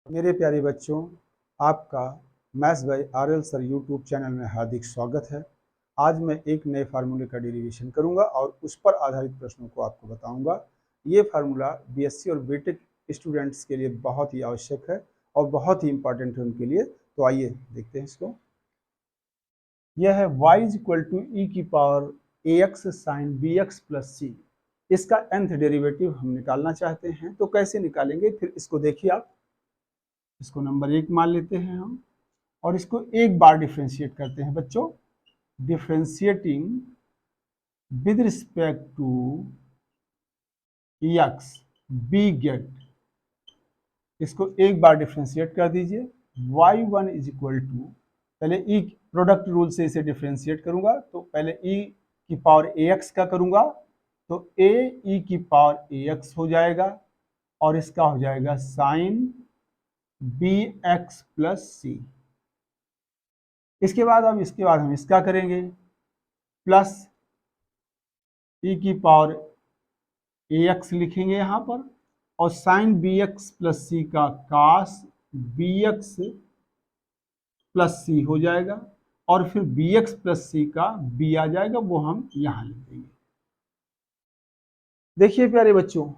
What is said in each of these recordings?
मेरे प्यारे बच्चों, आपका maths by RL sir YouTube channel में हार्दिक स्वागत है। आज मैं एक नए फार्मूले का डेरिवेशन करूंगा और उस पर आधारित प्रश्नों को आपको बताऊंगा। ये फार्मूला बीएससी और बीटेक स्टूडेंट्स के लिए बहुत ही आवश्यक है और बहुत ही इंपॉर्टेंट है उनके लिए। तो आइए देखते हैं इसको। यह है y is equal to e की power a x sine b x plus c. इसका nth डेरिवेटिव हम निकालना चाहते हैं, तो कैसे निकालेंगे फिर इसको देखिए आप। इसको नंबर 1 मान लेते हैं हम और इसको एक बार डिफ्रेंशिएट करते हैं बच्चों। Differentiating with respect to x we get, इसको एक बार डिफ्रेंशिएट कर दीजिए। y1 इज इक्वल टू, पहले ई प्रोडक्ट रूल से इसे डिफ्रेंशिएट करूंगा, तो पहले ई की पावर ए एक्स का करूंगा, तो ए ई की पावर ए एक्स हो जाएगा और इसका हो जाएगा साइन बी एक्स प्लस सी। इसके बाद हम इसका करेंगे प्लस ई की पावर ए एक्स लिखेंगे यहाँ पर और साइन बी एक्स प्लस सी का कास बी एक्स प्लस सी हो जाएगा और फिर बी एक्स प्लस सी का बी आ जाएगा, वो हम यहाँ लिख देंगे। देखिए प्यारे बच्चों,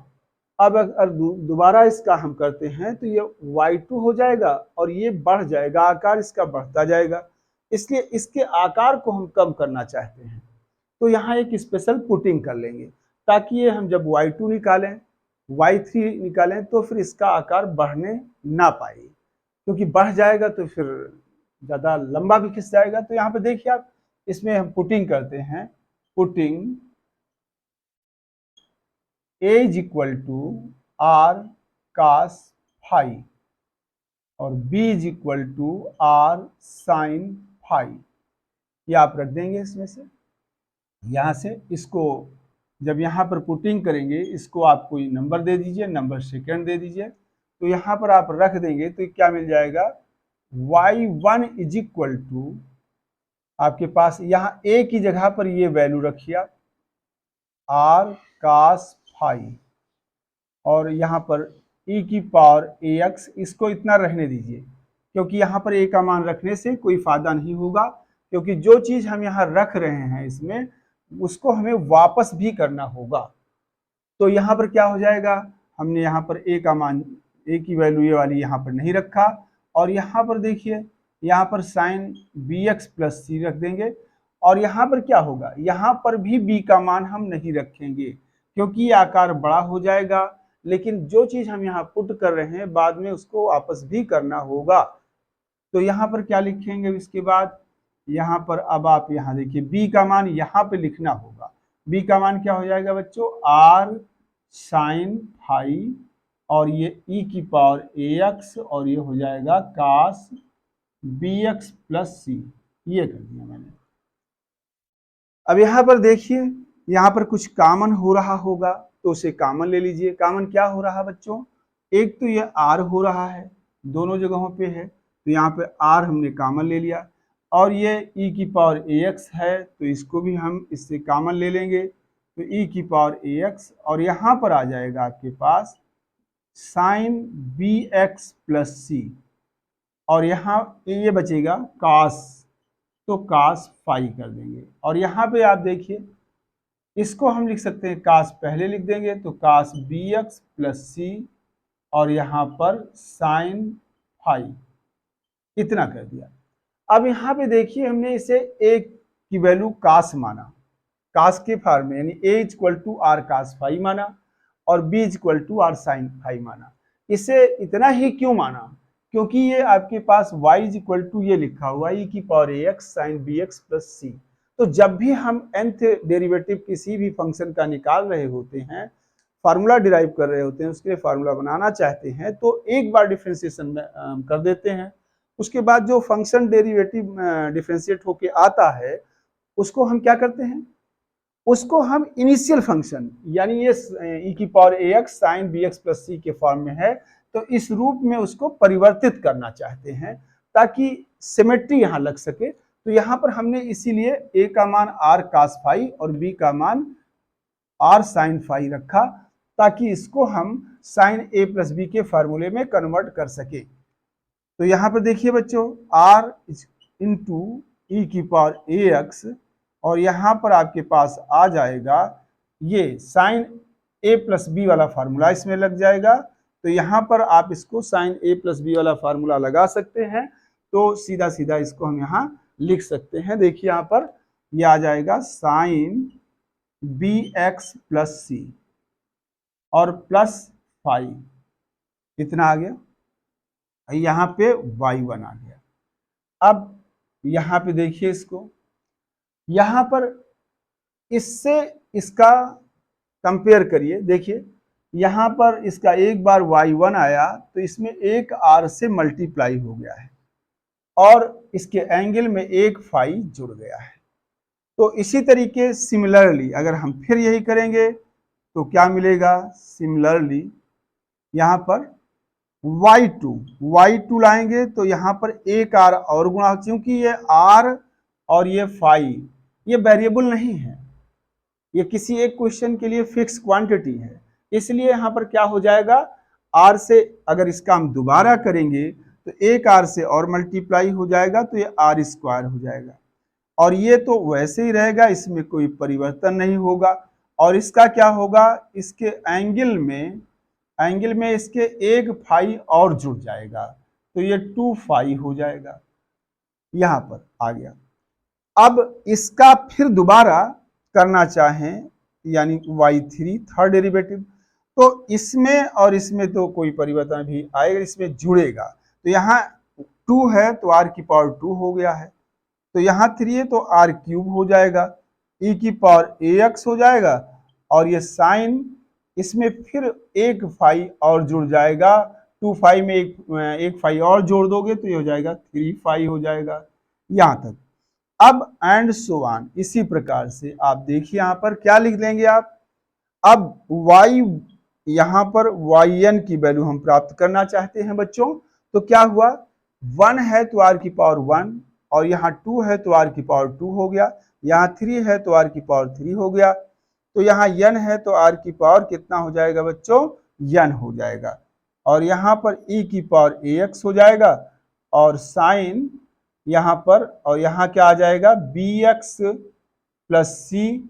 अब अगर दोबारा इसका हम करते हैं तो ये y2 हो जाएगा और ये बढ़ जाएगा, आकार इसका बढ़ता जाएगा, इसलिए इसके आकार को हम कम करना चाहते हैं। तो यहाँ एक स्पेशल पुटिंग कर लेंगे ताकि ये हम जब y2 निकालें y3 निकालें तो फिर इसका आकार बढ़ने ना पाए, क्योंकि बढ़ जाएगा तो फिर ज़्यादा लंबा भी खिंच जाएगा। तो यहाँ पे देखिए आप, इसमें हम पुटिंग करते हैं। Putting a is equal to r cos phi और b is equal to r sine phi, ये आप रख देंगे इसमें से। यहाँ से इसको जब यहाँ पर पुटिंग करेंगे, इसको आप कोई नंबर दे दीजिए, नंबर सेकेंड दे दीजिए, तो यहाँ पर आप रख देंगे तो क्या मिल जाएगा, y1 इज इक्वल टू, आपके पास यहाँ a की जगह पर ये वैल्यू रखिए आप, आर कास फाई और यहाँ पर e की पावर ax, इसको इतना रहने दीजिए क्योंकि यहाँ पर a का मान रखने से कोई फायदा नहीं होगा, क्योंकि जो चीज हम यहाँ रख रहे हैं इसमें उसको हमें वापस भी करना होगा। तो यहाँ पर क्या हो जाएगा, हमने यहाँ पर a का मान, a की वैल्यू ये वाली यहाँ पर नहीं रखा और यहाँ पर देखिए, यहाँ पर साइन बी एक्स प्लस सी रख देंगे और यहाँ पर क्या होगा, यहाँ पर भी b का मान हम नहीं रखेंगे क्योंकि ये आकार बड़ा हो जाएगा, लेकिन जो चीज हम यहाँ पुट कर रहे हैं बाद में उसको वापस भी करना होगा। तो यहाँ पर क्या लिखेंगे, इसके बाद यहाँ पर अब आप यहाँ देखिए b का मान यहाँ पे लिखना होगा। b का मान क्या हो जाएगा बच्चों, आर साइन फाई और ये e की पावर ax और ये हो जाएगा कास bx प्लस सी, ये कर दिया मैंने। अब यहाँ पर देखिए, यहाँ पर कुछ कॉमन हो रहा होगा तो उसे कॉमन ले लीजिए। कॉमन क्या हो रहा है बच्चों, एक तो ये r हो रहा है, दोनों जगहों पे है, तो यहाँ पे r हमने कॉमन ले लिया और ये e की पावर ax है तो इसको भी हम इससे कॉमन ले लेंगे, तो e की पावर ax और यहाँ पर आ जाएगा आपके पास साइन bx प्लस सी और यहाँ ये बचेगा कास, तो कास फाई कर देंगे और यहाँ पे आप देखिए, इसको हम लिख सकते हैं, कास पहले लिख देंगे तो कास बी एक्स प्लस सी और यहाँ पर साइन फाई, इतना कर दिया। अब यहाँ पे देखिए, हमने इसे ए की वैल्यू कास माना, कास के फॉर्म में, यानी a is equal to r cos phi माना और b is equal to r sine phi माना। इसे इतना ही क्यों माना, क्योंकि ये आपके पास y इज इक्वल टू ये लिखा हुआ e की power ax sine bx plus c. तो जब भी हम nth डेरिवेटिव किसी भी फंक्शन का निकाल रहे होते हैं, फार्मूला डिराइव कर रहे होते हैं, उसके लिए फार्मूला बनाना चाहते हैं तो एक बार डिफरेंशिएशन कर देते हैं। उसके बाद जो फंक्शन डेरिवेटिव डिफरेंशिएट होके आता है उसको हम क्या करते हैं, उसको हम इनिशियल फंक्शन, यानी ये e की power ax sine bx plus c के फॉर्म में है तो इस रूप में उसको परिवर्तित करना चाहते हैं ताकि सिमेट्री यहाँ लग सके। तो यहाँ पर हमने इसीलिए a का मान r cos फाई और b का मान r sin फाई रखा ताकि इसको हम sin a प्लस बी के फार्मूले में कन्वर्ट कर सके। तो यहाँ पर देखिए बच्चों r इंटू ई की पावर ax, और यहाँ पर आपके पास आ जाएगा ये साइन a प्लस बी वाला फार्मूला इसमें लग जाएगा। तो यहाँ पर आप इसको साइन a प्लस बी वाला फार्मूला लगा सकते हैं। तो सीधा सीधा इसको हम यहाँ लिख सकते हैं। देखिए यहाँ पर ये आ जाएगा sign b x plus c और प्लस फाइव, कितना आ गया, यहाँ पे y1 आ गया। अब यहाँ पे देखिए इसको, यहाँ पर इससे इसका कंपेयर करिए। देखिए यहाँ पर इसका एक बार y1 आया तो इसमें एक r से मल्टीप्लाई हो गया है और इसके एंगल में एक फाई जुड़ गया है। तो इसी तरीके सिमिलरली अगर हम फिर यही करेंगे तो क्या मिलेगा, सिमिलरली यहाँ पर y2 लाएंगे तो यहाँ पर एक r और गुणा, क्योंकि ये r और ये फाई ये वेरिएबल नहीं है, ये किसी एक क्वेश्चन के लिए फिक्स क्वांटिटी है, इसलिए यहाँ पर क्या हो जाएगा, r से अगर इसका हम दोबारा करेंगे तो एक r से और मल्टीप्लाई हो जाएगा तो ये r स्क्वायर हो जाएगा, और ये तो वैसे ही रहेगा, इसमें कोई परिवर्तन नहीं होगा। और इसका क्या होगा, इसके एंगल में इसके एक फाई और जुड़ जाएगा तो ये 2 फाई हो जाएगा, यहां पर आ गया। अब इसका फिर दोबारा करना चाहें यानी y3 थर्ड डेरिवेटिव, तो इसमें और इसमें तो कोई परिवर्तन भी आएगा, इसमें जुड़ेगा। तो यहाँ 2 है तो r की पावर 2 हो गया है, तो यहाँ 3 है तो r क्यूब हो जाएगा, e की पावर ax हो जाएगा, और ये साइन इसमें फिर एक फाई और जुड़ जाएगा, 2 फाई में एक फाई और जोड़ दोगे तो ये हो जाएगा 3 फाई हो जाएगा, यहां तक। अब एंड सो ऑन, इसी प्रकार से आप देखिए यहाँ पर क्या लिख देंगे आप। अब y यहाँ पर yn की वैल्यू हम प्राप्त करना चाहते हैं बच्चों, तो क्या हुआ, 1 है तो r की पावर 1, और यहाँ 2 है तो r की पावर 2 हो गया, यहाँ 3 है तो r की पावर 3 हो गया, तो यहाँ n है तो r की पावर कितना हो जाएगा बच्चों, n हो जाएगा, और यहाँ पर e की पावर ax हो जाएगा, और साइन यहाँ पर, और यहाँ क्या आ जाएगा bx प्लस सी,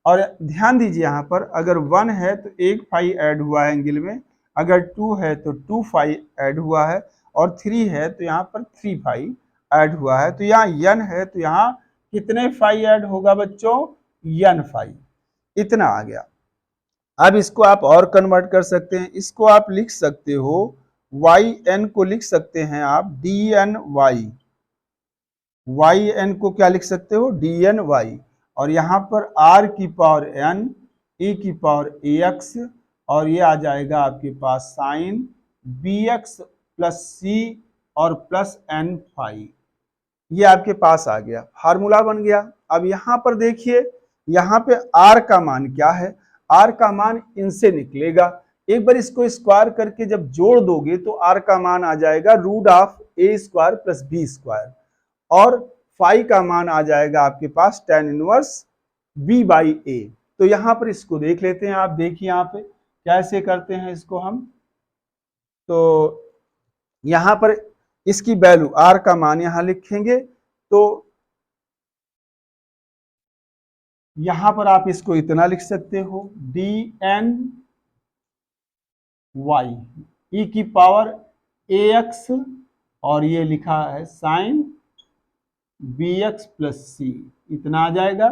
और ध्यान दीजिए यहाँ पर अगर 1 है तो एक फाई ऐड हुआ है एंगल में, अगर 2 है तो 2 फाई ऐड हुआ है, और 3 है तो यहाँ पर 3 फाई ऐड हुआ है, तो यहाँ n है तो यहाँ कितने फाई ऐड होगा बच्चों, n फाई, इतना आ गया। अब इसको आप और कन्वर्ट कर सकते हैं, इसको आप लिख सकते हो yn को लिख सकते हैं आप dny, yn को क्या लिख सकते हो, dny, और यहाँ पर r की पावर n, e की पावर ax, और ये आ जाएगा आपके पास साइन bx प्लस c और प्लस n फाई, ये आपके पास आ गया, फार्मूला बन गया। अब यहाँ पर देखिए यहाँ पे r का मान क्या है, r का मान इनसे निकलेगा, एक बार इसको स्क्वायर करके जब जोड़ दोगे तो r का मान आ जाएगा root of a square plus b square, और फाई का मान आ जाएगा आपके पास tan inverse b by a। तो यहाँ पर इसको देख लेते हैं, आप देखिए यहाँ पे कैसे करते हैं इसको हम। तो यहाँ पर इसकी वैल्यू r का मान यहाँ लिखेंगे, तो यहाँ पर आप इसको इतना लिख सकते हो dn y e की पावर ax, और ये लिखा है साइन bx प्लस सी, इतना आ जाएगा।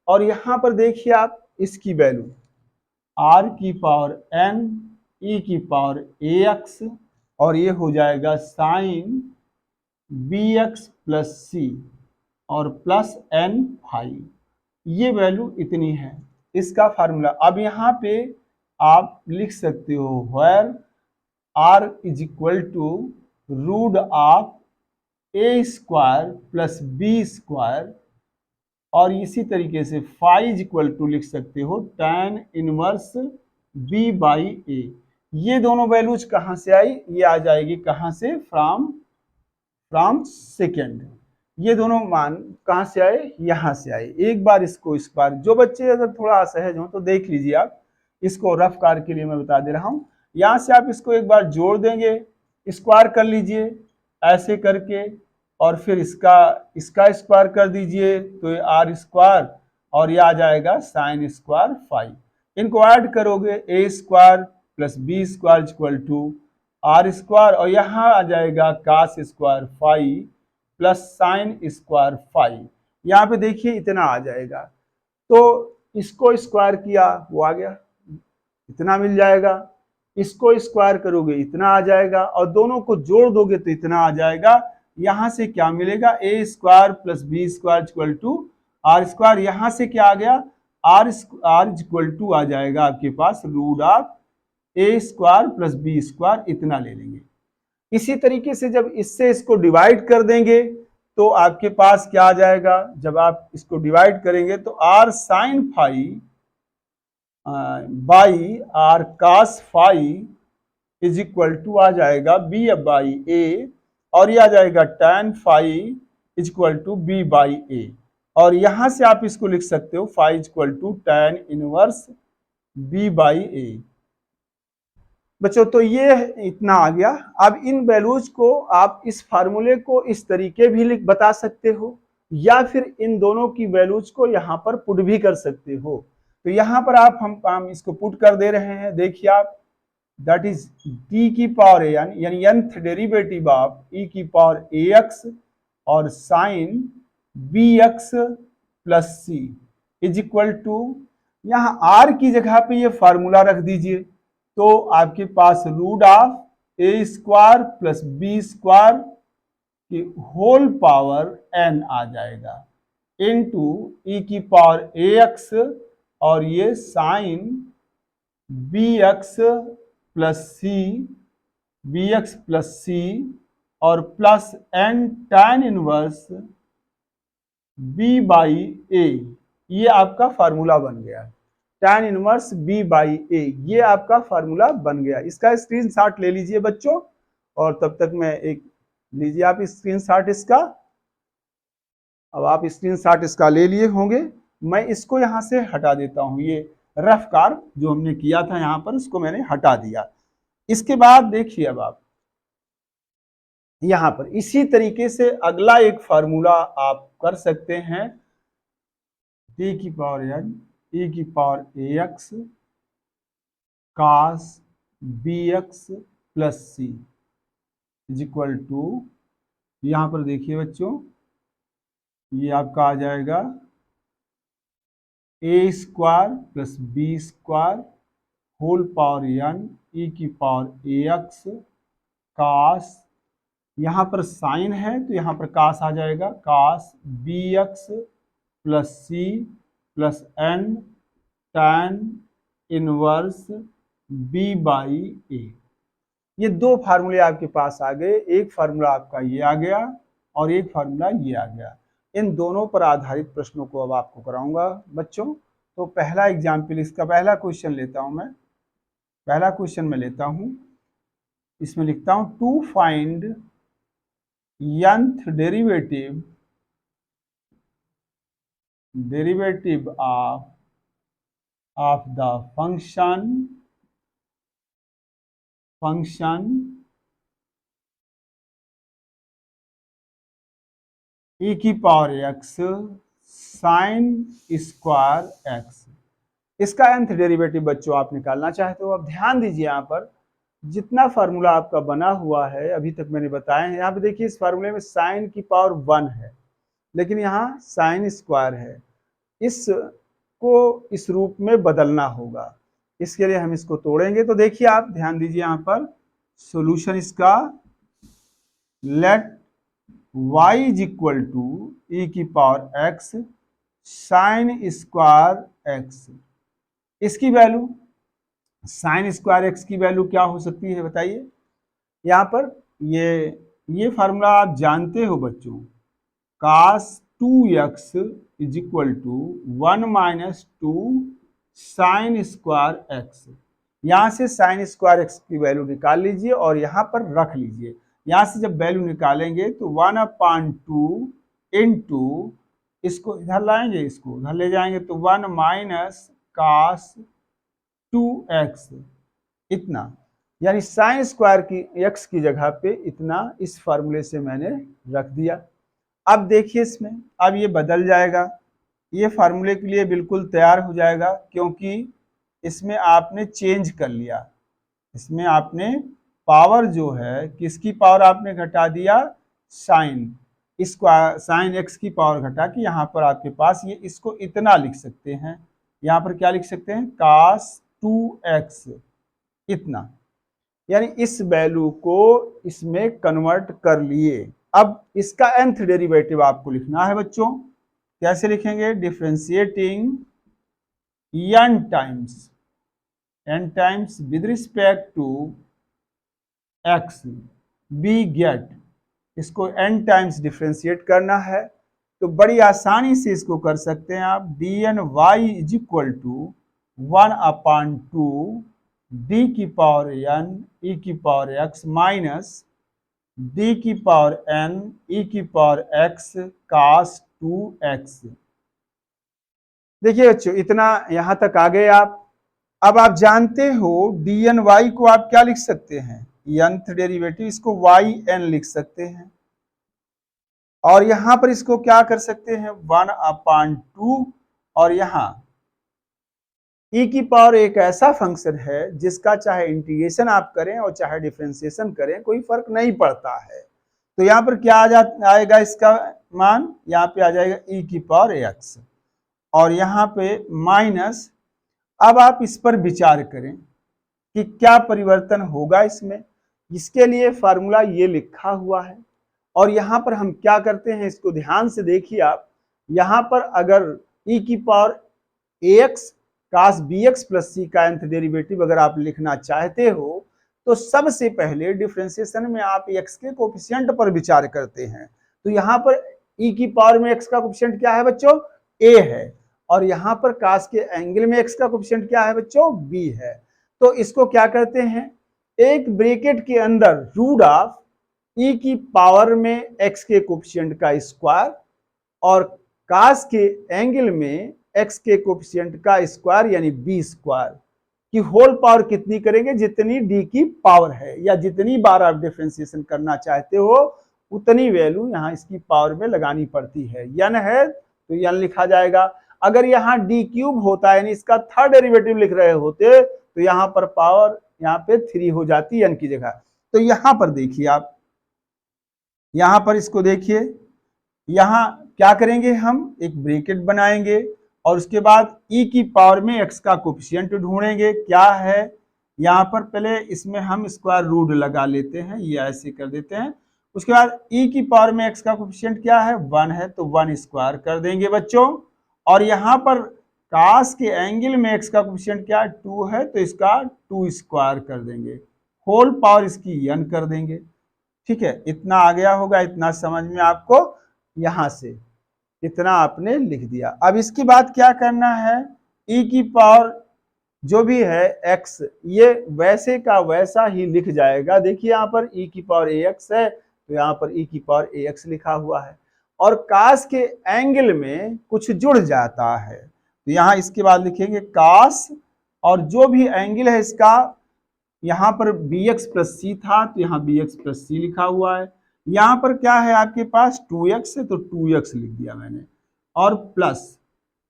और यहाँ पर देखिए आप इसकी वैल्यू r की पावर n e की पावर ax, और ये हो जाएगा साइन bx प्लस सी और प्लस n फाई, ये वैल्यू इतनी है, इसका फार्मूला। अब यहाँ पे आप लिख सकते हो where r is equal to root of a square plus b square, और इसी तरीके से फाई इज इक्वल टू लिख सकते हो tan inverse b by a। ये दोनों वैल्यूज कहाँ से आई, ये आ जाएगी कहाँ से, फ्रॉम सेकेंड, ये दोनों मान कहाँ से आए, यहाँ से आए। एक बार इसको, इस बार जो बच्चे अगर थोड़ा असहज हो तो देख लीजिए आप, इसको रफ कार्य के लिए मैं बता दे रहा हूँ। यहाँ से आप इसको एक बार जोड़ देंगे, स्क्वायर कर लीजिए, ऐसे करके, और फिर इसका इसका स्क्वायर कर दीजिए तो ये आर स्क्वायर, और ये आ जाएगा साइन स्क्वायर फाई। इनको ऐड करोगे a square plus b square equal to r square, और यहाँ आ जाएगा cos square phi plus sine square phi. यहाँ पे देखिए इतना आ जाएगा, तो इसको स्क्वायर किया वो आ गया, इतना मिल जाएगा। इसको स्क्वायर करोगे इतना आ जाएगा, और दोनों को जोड़ दोगे तो इतना आ जाएगा। यहां से क्या मिलेगा, a square plus b square equal to r square. यहां से क्या आ गया, आर आर इक्वल टू आ जाएगा आपके पास root of a square plus b square, इतना ले लेंगे। इसी तरीके से जब इससे इसको डिवाइड कर देंगे तो आपके पास क्या आ जाएगा, जब आप इसको डिवाइड करेंगे तो r sine phi by r cos phi is equal to आ जाएगा बी बाई ए, और ये आ जाएगा tan phi is equal to b by a, और यहां से आप इसको लिख सकते हो phi is equal to tan inverse b by a. बच्चों तो ये इतना आ गया। अब इन वैल्यूज को आप इस फार्मूले को इस तरीके भी लिख बता सकते हो, या फिर इन दोनों की वैल्यूज को यहाँ पर पुट भी कर सकते हो। तो यहाँ पर आप हम इसको पुट कर दे रहे हैं, देखिए आप, दैट इज टी की पावर ए यानी nth डेरिवेटिव ऑफ ई की पावर ए एक्स और sine b x plus c is equal to, यहाँ आर की जगह पे ये फार्मूला रख दीजिए, तो आपके पास root of a square plus b square की होल पावर n आ जाएगा इनटू ई की पावर ए एक्स, और ये sine b x plus c और plus n tan inverse b by a, ये आपका फार्मूला बन गया। tan inverse b by a, ये आपका फार्मूला बन गया। इसका स्क्रीनशॉट ले लीजिए बच्चों, और तब तक मैं एक लीजिए आप स्क्रीनशॉट इसका। अब आप स्क्रीनशॉट इसका ले लिए होंगे, मैं इसको यहां से हटा देता हूं, ये रफ कार जो हमने किया था यहां पर उसको मैंने हटा दिया। इसके बाद देखिए अब आप यहां पर इसी तरीके से अगला एक फार्मूला आप कर सकते हैं, टी की पावर n ई की power a x cos b x plus c is equal to, यहां पर देखिए बच्चों ये आपका आ जाएगा a square plus b square whole power n e की पावर ए एक्स कास, यहाँ पर साइन है तो यहाँ पर कास आ जाएगा, cos b x plus c plus n tan inverse b by a. ये दो फार्मूले आपके पास आ गए, एक फार्मूला आपका ये आ गया और एक फार्मूला ये आ गया। इन दोनों पर आधारित प्रश्नों को अब आपको कराऊंगा बच्चों। तो पहला एग्जाम्पल, इसका पहला क्वेश्चन लेता हूं मैं, पहला क्वेश्चन मैं लेता हूं, इसमें लिखता हूं to find nth derivative of the function e की power x sine square x। इसका nth डेरिवेटिव बच्चों आप निकालना चाहते हो। अब ध्यान दीजिए यहाँ पर जितना फार्मूला आपका बना हुआ है अभी तक मैंने बताया है, यहाँ पे देखिए इस फार्मूले में साइन की पावर 1 है, लेकिन यहाँ साइन स्क्वायर है, इसको इस रूप में बदलना होगा। इसके लिए हम इसको तोड़ेंगे, तो देखिए आप ध्यान दीजिए यहाँ पर सॉल्यूशन इसका, let y is equal to e की power x sine square x। इसकी वैल्यू साइन स्क्वायर x की वैल्यू क्या हो सकती है बताइए। यहाँ पर ये फार्मूला आप जानते हो बच्चों, cos 2x is equal to 1 minus 2 sine square x। यहाँ से साइन स्क्वायर x की वैल्यू निकाल लीजिए और यहाँ पर रख लीजिए। यहाँ से जब वैल्यू निकालेंगे तो 1/2 इंटू, इसको इधर लाएंगे, इसको उधर ले जाएंगे तो 1 माइनस cos 2x, इतना। यानी साइन स्क्वायर की एक्स की जगह पे इतना इस फार्मूले से मैंने रख दिया। अब देखिए इसमें अब ये बदल जाएगा, ये फार्मूले के लिए बिल्कुल तैयार हो जाएगा, क्योंकि इसमें आपने चेंज कर लिया। इसमें आपने पावर जो है किसकी पावर आपने घटा दिया, साइन, इसको साइन एक्स की पावर घटा के यहाँ पर आपके पास ये इसको इतना लिख सकते हैं। यहाँ पर क्या लिख सकते हैं, cos 2x इतना, यानी इस वैल्यू को इसमें कन्वर्ट कर लिए। अब इसका nth डेरिवेटिव आपको लिखना है बच्चों। कैसे लिखेंगे, differentiating n times with respect to x we get, इसको n टाइम्स डिफरेंशिएट करना है तो बड़ी आसानी से इसको कर सकते हैं आप। dny is equal to 1/2 d की पावर n e की पावर x माइनस d की पावर n e की पावर x cos 2x। देखिए बच्चों इतना यहां तक आ गए आप। अब आप जानते हो dny को आप क्या लिख सकते हैं, nth डेरिवेटिव, इसको yn लिख सकते हैं, और यहां पर इसको क्या कर सकते हैं 1/2, और यहां e की पावर एक ऐसा फंक्शन है जिसका चाहे इंटीग्रेशन आप करें और चाहे डिफरेंशिएशन करें कोई फर्क नहीं पड़ता है। तो यहां पर क्या आएगा इसका मान, यहाँ पे आ जाएगा e की पावर x, और यहाँ पे माइनस। अब आप इस पर विचार करें कि क्या परिवर्तन होगा इसमें, इसके लिए फार्मूला ये लिखा हुआ है। और यहां पर हम क्या करते हैं, इसको ध्यान से देखिए आप। यहां पर अगर e की power ax cos bx plus c का nth डेरिवेटिव अगर आप लिखना चाहते हो तो सबसे पहले डिफरेंशिएशन में आप x के कोफिशिएंट पर विचार करते हैं। तो यहां पर e की पावर में x का कोफिशिएंट क्या है बच्चों, a है, और यहां पर cos के एंगल में x का कोफिशिएंट क्या है बच्चों, b है। तो इसको क्या करते हैं, एक ब्रैकेट के अंदर रूट ऑफ e की पावर में x के कोफिशिएंट का स्क्वायर और cos के एंगल में x के कोफिशिएंट का स्क्वायर यानी b स्क्वायर की होल पावर कितनी करेंगे, जितनी d की पावर है, या जितनी बार आप डिफरेंशिएशन करना चाहते हो उतनी वैल्यू यहाँ इसकी पावर में लगानी पड़ती है। n है तो n लिखा जाएगा। अगर यहाँ d क्यूब होता है यानी इसका थर्ड डेरिवेटिव लिख रहे होते तो यहाँ पर पावर यहाँ पे 3 हो जाती n की जगह। तो यहाँ पर देखिए आप, यहाँ पर इसको देखिए, यहाँ क्या करेंगे, हम एक ब्रैकेट बनाएंगे और उसके बाद e की पावर में x का कोफिशिएंट ढूंढेंगे क्या है। यहाँ पर पहले इसमें हम स्क्वायर रूट लगा लेते हैं, ये ऐसे कर देते हैं। उसके बाद e की पावर में x का कोफिशिएंट क्या है, 1 है, तो 1 स्क्वायर कर देंगे बच्चों। और यहाँ पर cos के एंगल में x का कोफिशिएंट क्या है, 2 है, तो इसका 2 स्क्वायर कर देंगे, होल पावर इसकी n कर देंगे। ठीक है, इतना आ गया होगा, इतना समझ में आपको, यहां से इतना आपने लिख दिया। अब इसकी बात क्या करना है, e की पावर जो भी है x, ये वैसे का वैसा ही लिख जाएगा। देखिए यहाँ पर e की पावर ax है तो यहाँ पर e की पावर ax लिखा हुआ है, और cos के एंगल में कुछ जुड़ जाता है तो यहाँ इसके बाद लिखेंगे cos, और जो भी एंगल है इसका, यहाँ पर bx प्लस c था तो यहाँ bx प्लस c लिखा हुआ है। यहाँ पर क्या है आपके पास 2x है तो 2x लिख दिया मैंने, और प्लस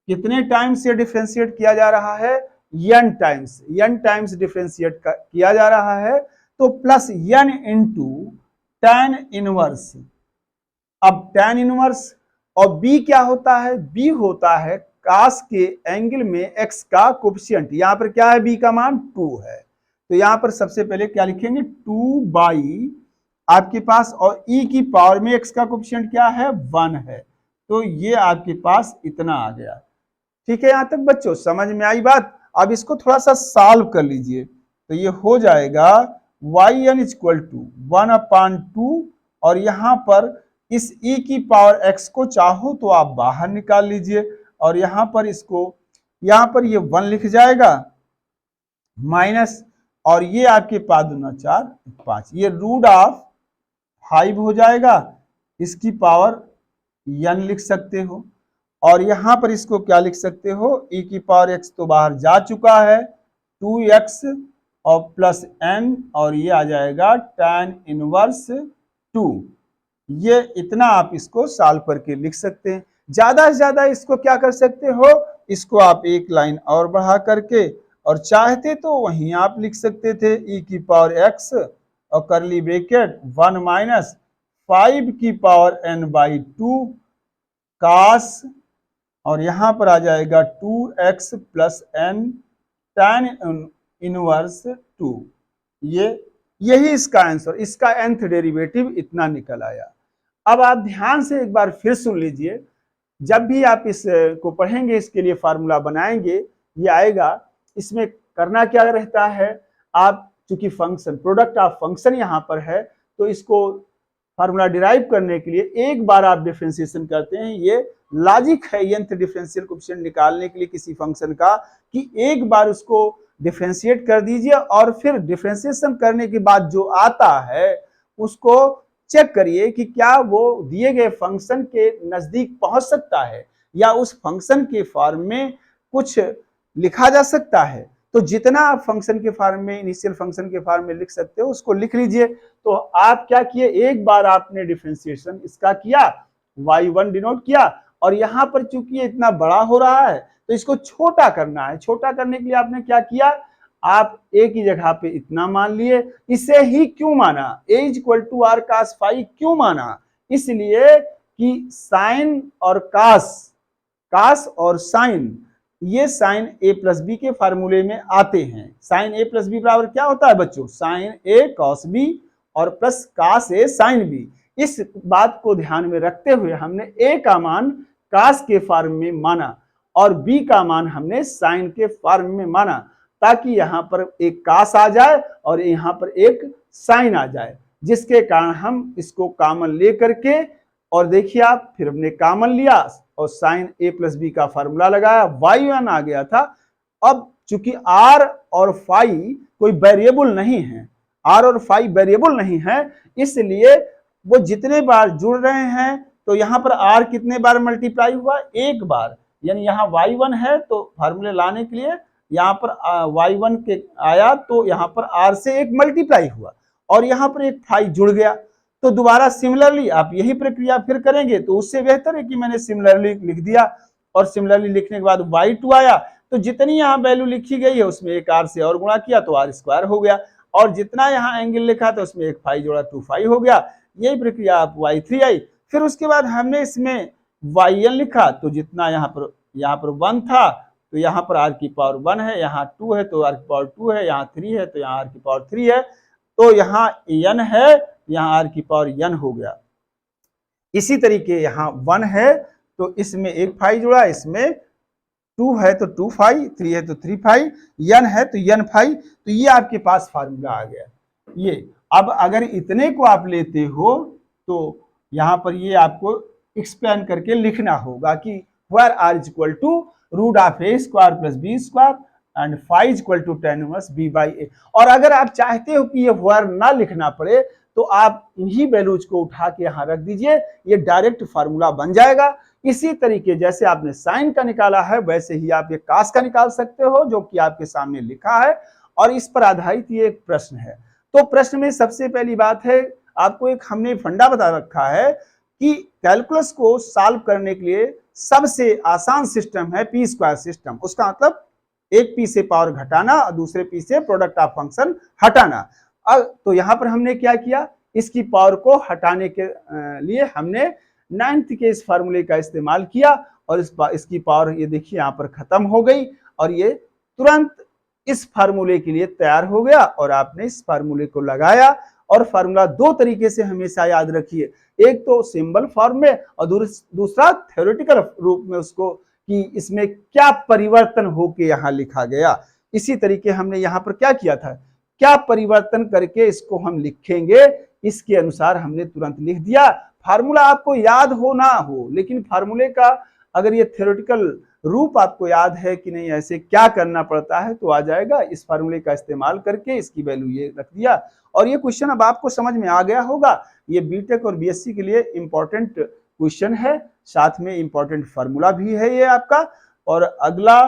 कितने टाइम्स ये डिफरेंशिएट किया जा रहा है, n टाइम्स डिफरेंशिएट किया जा रहा है, तो plus n into tan inverse. अब tan इनवर्स, और b क्या होता है, b होता है cos के एंगल में x का कोफिशिएंट। यहाँ पर क्या है, b का मान 2 है, तो यहाँ पर सबसे पहले क्या लिखेंगे, 2 बाई आपके पास, और e की पावर में x का कोफिशिएंट क्या है, 1 है, तो ये आपके पास इतना आ गया। ठीक है, यहां तक बच्चों समझ में आई बात। अब इसको थोड़ा सा सॉल्व कर लीजिए तो ये हो जाएगा yn इक्वल टू 1/2, और यहां पर इस e की पावर x को चाहो तो आप बाहर निकाल लीजिए, और यहां पर इसको, यहां पर ये 1 लिख जाएगा माइनस, और ये आपके पास 2 4 5, ये रूट ऑफ 5 हो जाएगा, इसकी पावर n लिख सकते हो, और यहां पर इसको क्या लिख सकते हो, e की पावर x तो बाहर जा चुका है 2x, और प्लस n और ये आ जाएगा tan इनवर्स 2। ये इतना आप इसको सॉल्व करके लिख सकते हैं। ज्यादा से ज्यादा इसको क्या कर सकते हो, इसको आप एक लाइन और बढ़ा करके, और चाहते तो वहीं आप लिख सकते थे e की पावर x और करली ब्रैकेट 1 माइनस 5 की पावर n बाई 2 कास, और यहां पर आ जाएगा 2x plus n tan inverse 2। यही इसका आंसर, इसका nth डेरिवेटिव इतना निकल आया। अब आप ध्यान से एक बार फिर सुन लीजिए, जब भी आप इस को पढ़ेंगे, इसके लिए फार्मूला बनाएंगे, ये आएगा। इसमें करना क्या रहता है, आप चूंकि फंक्शन प्रोडक्ट ऑफ फंक्शन यहाँ पर है, तो इसको फार्मूला डिराइव करने के लिए एक बार आप डिफरेंशिएशन करते हैं। ये लॉजिक है nth डिफरेंशियल कोएफिशिएंट निकालने के लिए किसी फंक्शन का, कि एक बार उसको डिफरेंशिएट कर दीजिए और फिर डिफरेंशिएशन करने के बाद जो आता है उसको चेक करिए कि क्या वो दिए गए फंक्शन के नजदीक पहुंच सकता है या उस फंक्शन के फॉर्म में कुछ लिखा जा सकता है। तो जितना आप फंक्शन के फॉर्म में, इनिशियल फंक्शन के फॉर्म में लिख सकते हो उसको लिख लीजिए। तो आप क्या किए, एक बार आपने डिफरेंशिएशन इसका किया, y1 डिनोट किया, और यहां पर चूंकि इतना बड़ा हो रहा है तो इसको छोटा करना है। छोटा करने के लिए आपने क्या किया, आप a की जगह पे इतना मान लिए। इसे ही क्यों माना, a equal to r cos phi क्यों माना, इसलिए कि साइन और कास और साइन, ये साइन a प्लस बी के फार्मूले में आते हैं। साइन a प्लस बी बराबर क्या होता है बच्चों, साइन a कॉस b और plus cos a sine b। इस बात को ध्यान में रखते हुए हमने a का मान कास के फॉर्म में माना और b का मान हमने साइन के फॉर्म में माना, ताकि यहां पर एक कास आ जाए और यहां पर एक साइन आ जाए, जिसके कारण हम इसको कॉमन ले करके, और देखिए आप, फिर हमने कॉमन लिया और साइन a प्लस बी का फार्मूला लगाया, y1 आ गया था। अब चूंकि r और फाई कोई वेरिएबल नहीं है, r और फाई वेरिएबल नहीं है, इसलिए वो जितने बार जुड़ रहे हैं तो यहाँ पर r कितने बार मल्टीप्लाई हुआ, एक बार, यानी यहाँ y1 है तो फार्मूले लाने के लिए यहाँ पर y1 के आया तो यहाँ पर r से एक मल्टीप्लाई हुआ और यहाँ पर एक फाई जुड़ गया। तो दोबारा सिमिलरली आप यही प्रक्रिया फिर करेंगे, तो उससे बेहतर है कि मैंने सिमिलरली लिख दिया, और सिमिलरली लिखने के बाद y2 आया तो जितनी यहाँ वैल्यू लिखी गई है उसमें एक r से और गुणा किया तो r स्क्वायर हो गया, और जितना यहाँ एंगल लिखा था उसमें एक फाई जोड़ा 2 फाई हो गया। यही प्रक्रिया आप y3 आई, फिर उसके बाद हमने इसमें yn लिखा, तो जितना यहाँ पर 1 था तो यहाँ पर r की पावर 1 है, यहाँ 2 है तो r की पावर 2 है, यहाँ 3 है तो यहाँ r की पावर 3 है, तो यहाँ n है, यहाँ r की पावर n हो गया। इसी तरीके यहाँ 1 है तो इसमें एक फाई जुड़ा, इसमें 2 है तो 2 फाई, 3 है तो 3 फाई, n है तो n फाई, तो ये आपके पास फार्मूला आ गया। ये अब अगर इतने को आप लेते हो तो यहाँ पर ये आपको एक्सप्लेन करके लिखना होगा कि where r is equal to root of a square plus b square and phi is equal to tan inverse b by a। और अगर आप चाहते हो कि ये where ना लिखना पड़े तो आप इन्हीं वैल्यूज को उठा के यहाँ रख दीजिए, ये डायरेक्ट फार्मूला बन जाएगा। इसी तरीके जैसे आपने साइन का निकाला है वैसे ही आप ये कास का निकाल सकते हो, जो कि आपके सामने लिखा है, और इस पर आधारित ये एक प्रश्न है। तो प्रश्न में सबसे पहली बात है, आपको एक हमने फंडा बता रखा है कि कैलकुलस को सॉल्व करने के लिए सबसे आसान सिस्टम है पी स्क्वायर सिस्टम। उसका मतलब एक पी से पावर घटाना और दूसरे पी से प्रोडक्ट ऑफ फंक्शन हटाना। तो यहाँ पर हमने क्या किया, इसकी पावर को हटाने के लिए हमने 9th के इस फार्मूले का इस्तेमाल किया, और इसकी पावर ये देखिए यहाँ पर खत्म हो गई, और ये तुरंत इस फार्मूले के लिए तैयार हो गया, और आपने इस फार्मूले को लगाया। और फार्मूला दो तरीके से हमेशा याद रखिए, एक तो सिंबल फॉर्म में और दूसरा थ्योरेटिकल रूप में, उसको कि इसमें क्या परिवर्तन होके यहाँ लिखा गया। इसी तरीके हमने यहाँ पर क्या किया था, क्या परिवर्तन करके इसको हम लिखेंगे, इसके अनुसार हमने तुरंत लिख दिया। फार्मूला आपको याद हो ना हो, लेकिन फार्मूले का अगर ये थ्योरेटिकल रूप आपको याद है कि नहीं, ऐसे क्या करना पड़ता है, तो आ जाएगा। इस फार्मूले का इस्तेमाल करके इसकी वैल्यू ये रख दिया, और ये क्वेश्चन अब आपको समझ में आ गया होगा। ये बीटेक और बीएससी के लिए इंपॉर्टेंट क्वेश्चन है, साथ में इंपॉर्टेंट फार्मूला भी है ये आपका। और अगला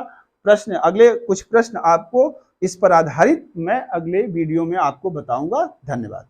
प्रश्न, अगले कुछ प्रश्न आपको इस पर आधारित मैं अगले वीडियो में आपको बताऊंगा। धन्यवाद।